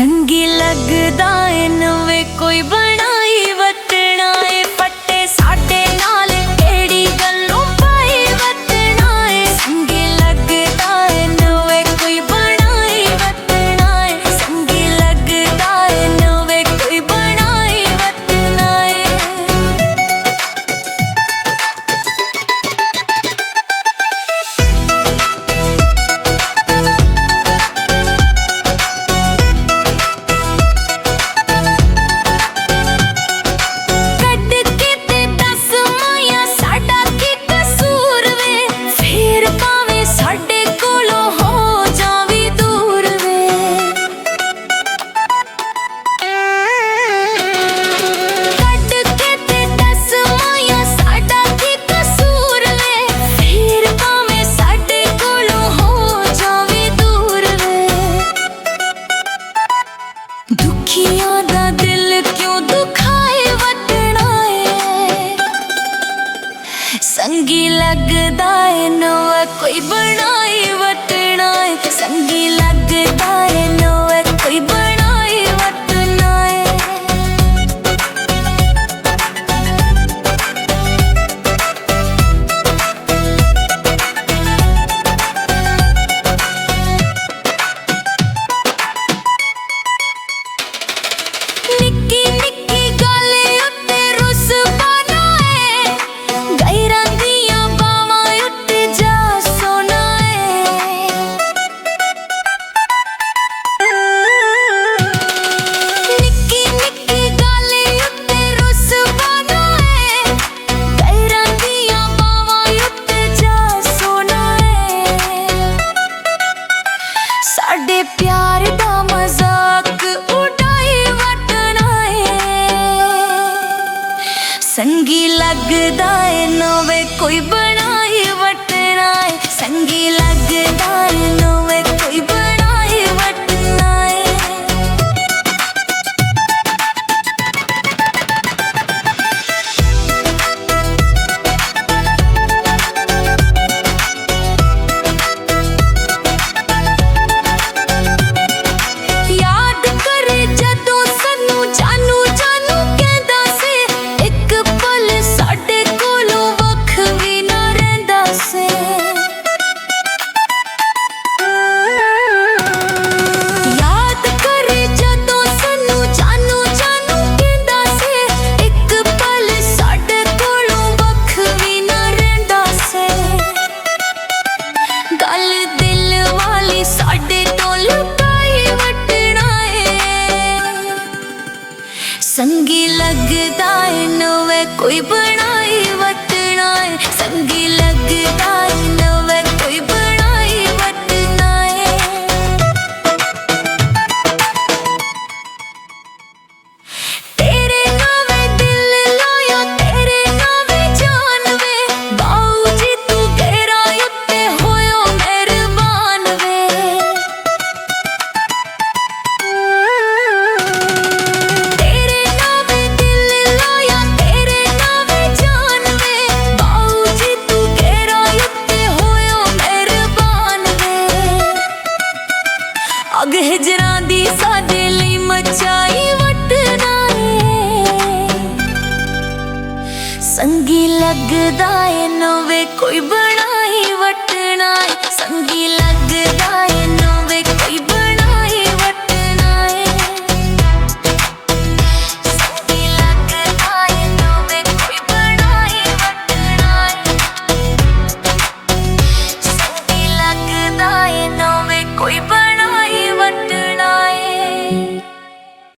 संगी लगदा ए नवे कोई बनाई वतना ए फटे साडे नाल केड़ी गल्लों पाई वतना ए संगी लगदा ए नवे कोई बनाई वतना ए संगी लगदा ए नवे कोई बनाई वतना ए दुखियां दा दिल क्यों दुखाए वटना है संगी लगदा है नवा कोई बनाई वटना है संगी लगदा है नवा कोई बनाई वटना है निक्की निक्की गल्ले उत्ते रुस पाना है गैरां दियां बावां उत्ते जा सोना है निक्की निक्की गल्ले उत्ते रुस पाना है गैरां दियां बावां उत्ते जा सोना है साडे प्यार दा मजाक उड़ाई संगी लगदा है नवे कोई बनाई वटना है संगी लगदा है नवे कोई बनाई वटना है याद करे जदों सानू जानू जानू कहंदा से एक पल साडे कोलों वख भी ना रहिंदा से याद करे जदों सानू जानू जानू कहंदा से एक पल साडे कोलों वख भी ना रहिंदा से गल दिल वाली साडे तो लुकाई वटना है संगी लगदा है नवे कोई बनाई वटना है संगी लगदा है नवे कोई बनाई वटना है तेरे नावे दिल लाया तेरे नावे जान वे बाऊ जी तू गहरा उत्ते होयो मेहरबान वे तेरे नावे दिल लाया तेरे नावे जान वे बाऊ जी तू गहरा उत्ते होयो मेहरबान वे अग हिजरां दी साडे लई मचाई वटना है संगी लगदा है नवे कोई बनाई वटना है संगी लगदा है नवे कोई